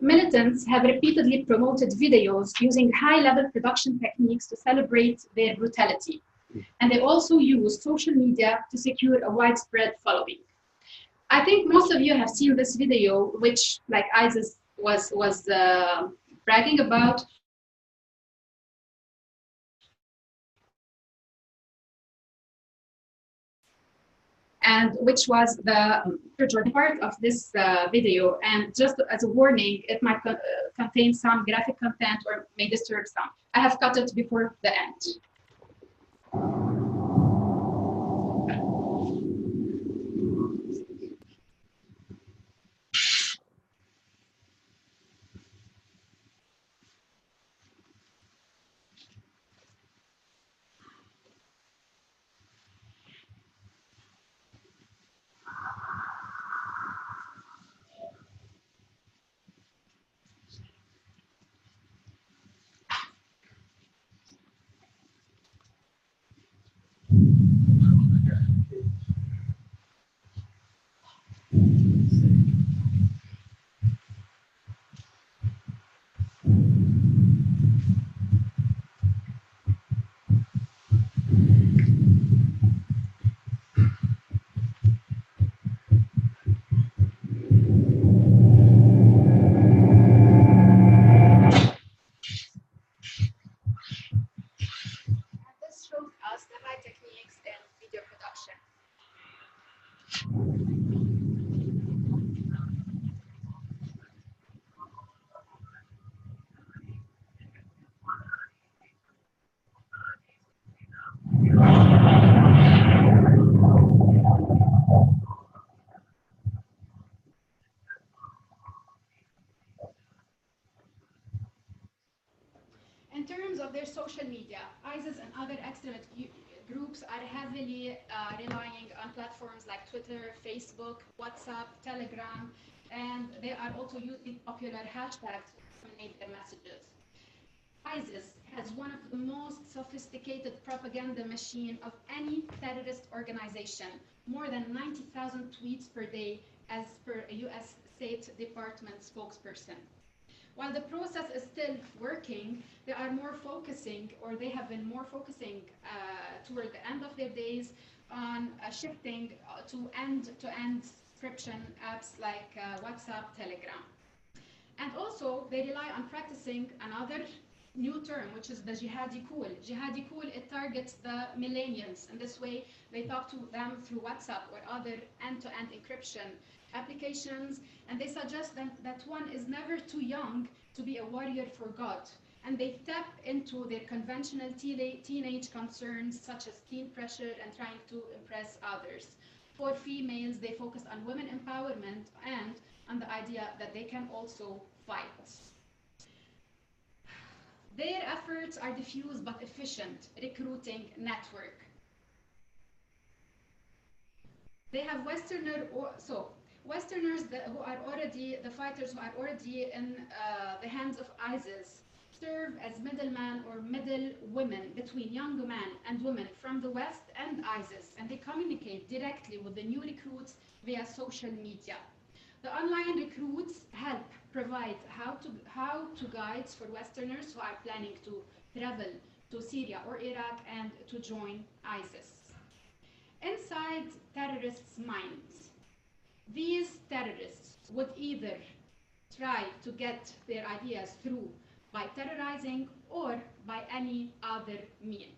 Militants have repeatedly promoted videos using high-level production techniques to celebrate their brutality. And they also use social media to secure a widespread following. I think most of you have seen this video, which like ISIS was bragging about. And which was the part of this video. And just as a warning, it might contain some graphic content or may disturb some. I have cut it before the end. In terms of their social media, ISIS and other extremist groups are heavily relying on platforms like Twitter, Facebook, WhatsApp, Telegram, and they are also using popular hashtags to disseminate their messages. ISIS has one of the most sophisticated propaganda machine of any terrorist organization, more than 90,000 tweets per day as per US State Department spokesperson. While the process is still working, they are more focusing, or they have been more focusing toward the end of their days on shifting to end-to-end encryption apps like WhatsApp, Telegram. And also, they rely on practicing another new term, which is the jihadi cool. Jihadi cool, it targets the millennials. In this way, they talk to them through WhatsApp or other end-to-end encryption applications, and they suggest that one is never too young to be a warrior for God. And they tap into their conventional teenage concerns, such as teen pressure and trying to impress others. For females, they focus on women empowerment and on the idea that they can also fight. Their efforts are diffuse but efficient recruiting network. They have Westerners who are already, the fighters who are already in the hands of ISIS, serve as middlemen or middle women between young men and women from the West and ISIS, and they communicate directly with the new recruits via social media. The online recruits help provide how-to guides for Westerners who are planning to travel to Syria or Iraq and to join ISIS. Inside terrorists' minds, these terrorists would either try to get their ideas through by terrorizing or by any other means.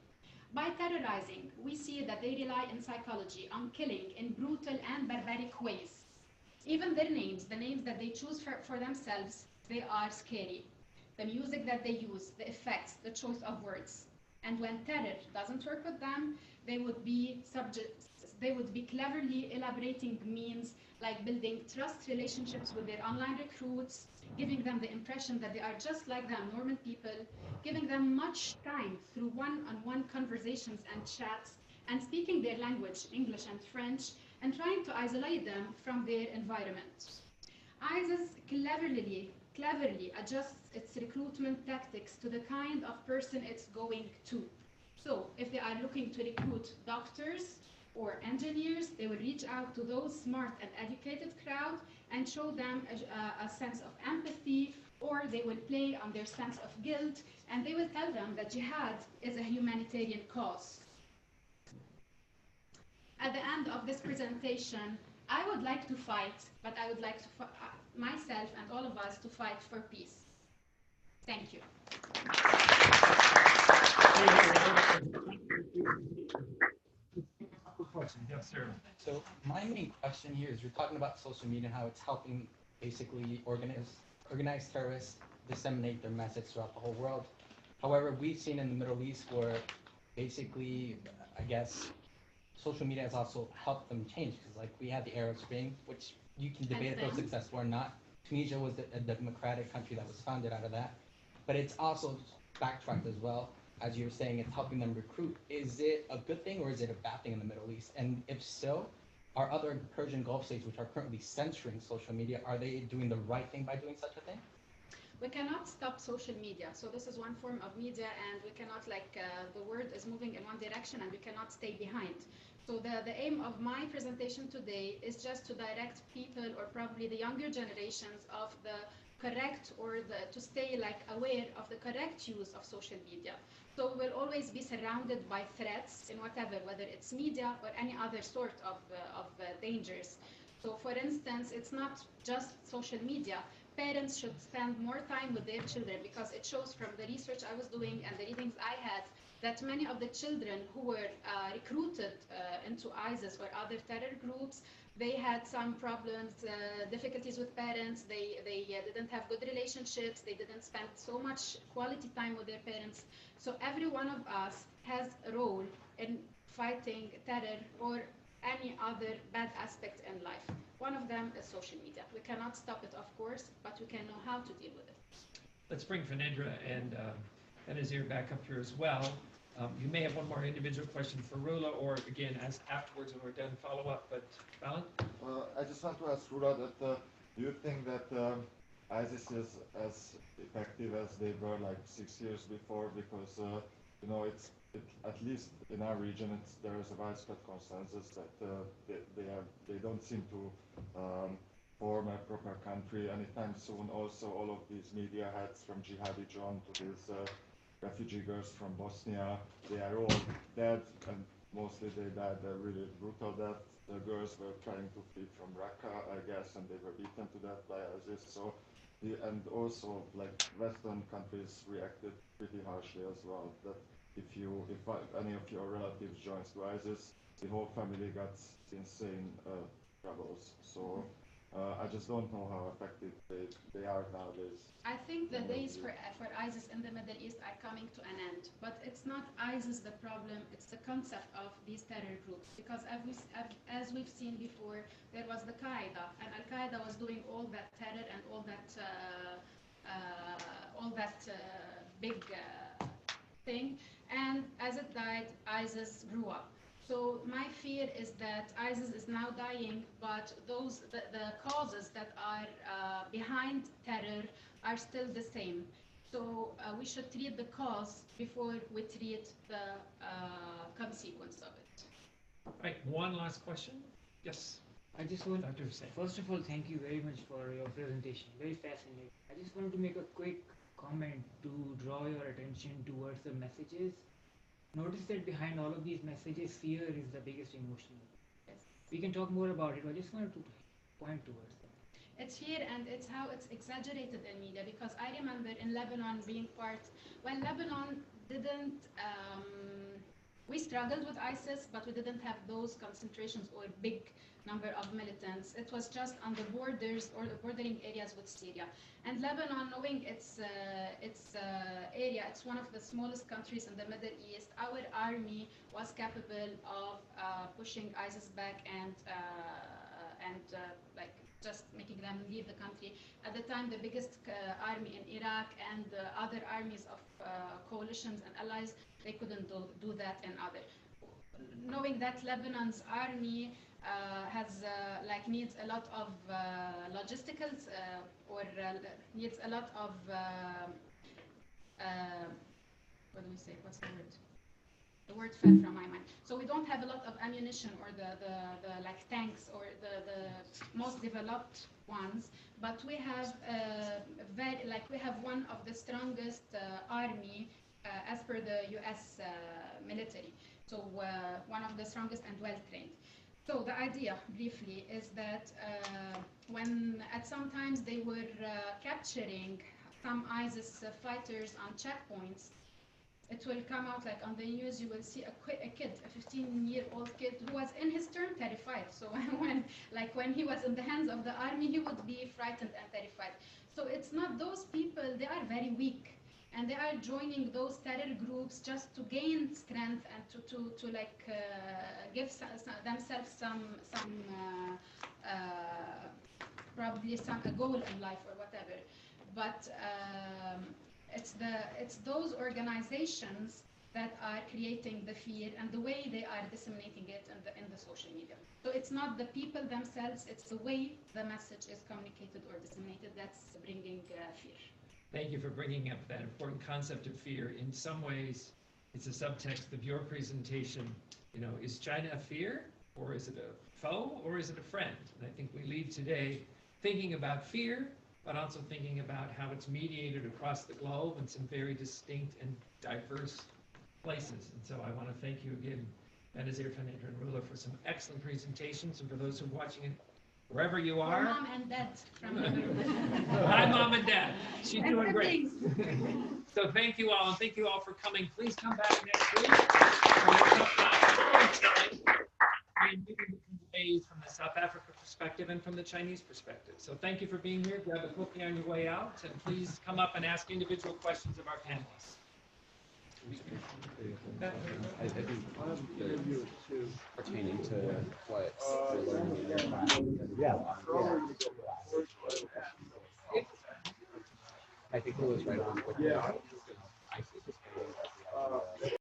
By terrorizing, we see that they rely in psychology on killing in brutal and barbaric ways. Even their names, the names that they choose for themselves, they are scary. The music that they use, the effects, the choice of words. And when terror doesn't work with them, they would be cleverly elaborating means like building trust relationships with their online recruits, giving them the impression that they are just like them, normal people, giving them much time through one-on-one conversations and chats, and speaking their language, English and French, and trying to isolate them from their environment. ISIS cleverly adjusts its recruitment tactics to the kind of person it's going to. So if they are looking to recruit doctors or engineers, they will reach out to those smart and educated crowd and show them a sense of empathy, or they will play on their sense of guilt, and they will tell them that jihad is a humanitarian cause. At the end of this presentation, I would like to fight, but I would like to myself and all of us to fight for peace. Thank you. Yes, sir. So my main question here is, you're talking about social media and how it's helping basically organized terrorists disseminate their message throughout the whole world. However, we've seen in the Middle East where basically, I guess, social media has also helped them change, because like we had the Arab Spring, which you can debate if it was successful or not. Tunisia was a democratic country that was founded out of that, but it's also backtracked as well. As you were saying, it's helping them recruit. Is it a good thing or is it a bad thing in the Middle East? And if so, are other Persian Gulf states, which are currently censoring social media, are they doing the right thing by doing such a thing? We cannot stop social media. So this is one form of media, and we cannot, the world is moving in one direction and we cannot stay behind. So the aim of my presentation today is just to direct people, or probably the younger generations, of the correct, or to stay aware of the correct use of social media. So we'll always be surrounded by threats in whatever, whether it's media or any other sort of dangers. So for instance, it's not just social media. Parents should spend more time with their children, because it shows from the research I was doing and the readings I had that many of the children who were recruited into ISIS or other terror groups, they had some problems, difficulties with parents, they didn't have good relationships, they didn't spend so much quality time with their parents. So every one of us has a role in fighting terror or any other bad aspect in life. One of them is social media. We cannot stop it, of course, but we can know how to deal with it. Let's bring Phanindra and Benazir back up here as well. You may have one more individual question for Rula, or again, as afterwards when we're done, follow up. But Fallon? I just want to ask Rula that do you think that ISIS is as effective as they were 6 years before? Because at least in our region, there is a widespread consensus that they don't seem to form a proper country anytime soon. Also, all of these media heads from Jihadi John to these refugee girls from Bosnia, they are all dead, and mostly they died a really brutal death. The girls were trying to flee from Raqqa, I guess, and they were beaten to death by ISIS. So, and also, like, Western countries reacted pretty harshly as well. That if any of your relatives joins to ISIS, the whole family got insane troubles. So I just don't know how effective they are nowadays. I think the days for ISIS in the Middle East are coming to an end, but it's not ISIS the problem, it's the concept of these terror groups. Because as we've seen before, there was the Qaeda, and Al-Qaeda was doing all that terror and all that big thing, and as it died, ISIS grew up. So my fear is that ISIS is now dying, but the causes that are behind terror are still the same. So we should treat the cause before we treat the consequence of it. Right, one last question. Yes. I just want, Dr. Hussain. first of all, thank you very much for your presentation. Very fascinating. I just wanted to make a quick comment to draw your attention towards the messages. Notice that behind all of these messages, fear is the biggest emotion. Yes. We can talk more about it, but I just wanted to point towards that. It's here, and it's how it's exaggerated in media, because I remember in Lebanon being part, when Lebanon didn't, we struggled with ISIS, but we didn't have those concentrations or big number of militants. It was just on the borders or the bordering areas with Syria. And Lebanon, knowing its area, it's one of the smallest countries in the Middle East. Our army was capable of pushing ISIS back and like just making them leave the country. At the time, the biggest army in Iraq and other armies of coalitions and allies, they couldn't do that in other. Knowing that Lebanon's army needs a lot of logisticals or needs a lot of what do we say? What's the word? The word fell from my mind. So we don't have a lot of ammunition or the like tanks or the most developed ones, but we have we have one of the strongest army as per the U.S. military. So one of the strongest and well trained. So the idea, briefly, is that when at some times they were capturing some ISIS fighters on checkpoints, it will come out like on the news, you will see a kid, a 15-year-old kid who was in his turn terrified. So when he was in the hands of the army, he would be frightened and terrified. So it's not those people, they are very weak. And they are joining those terror groups just to gain strength and to give themselves some probably a goal in life or whatever. But it's those organizations that are creating the fear and the way they are disseminating it in the social media. So it's not the people themselves; it's the way the message is communicated or disseminated that's bringing fear. Thank you for bringing up that important concept of fear. In some ways, it's a subtext of your presentation. You know, is China a fear, or is it a foe, or is it a friend? And I think we leave today thinking about fear, but also thinking about how it's mediated across the globe in some very distinct and diverse places. And so I want to thank you again, Benazir, Phanindra, and Rula, for some excellent presentations, and for those who are watching it wherever you are. Mom and Dad. Hi, Mom and Dad. She's doing great. So thank you all, and thank you all for coming. Please come back next week. Ways from the South Africa perspective and from the Chinese perspective. So thank you for being here. Grab a cookie on your way out, and please come up and ask individual questions of our panelists. I think pertaining to what we're learning in your class. I think it was right on.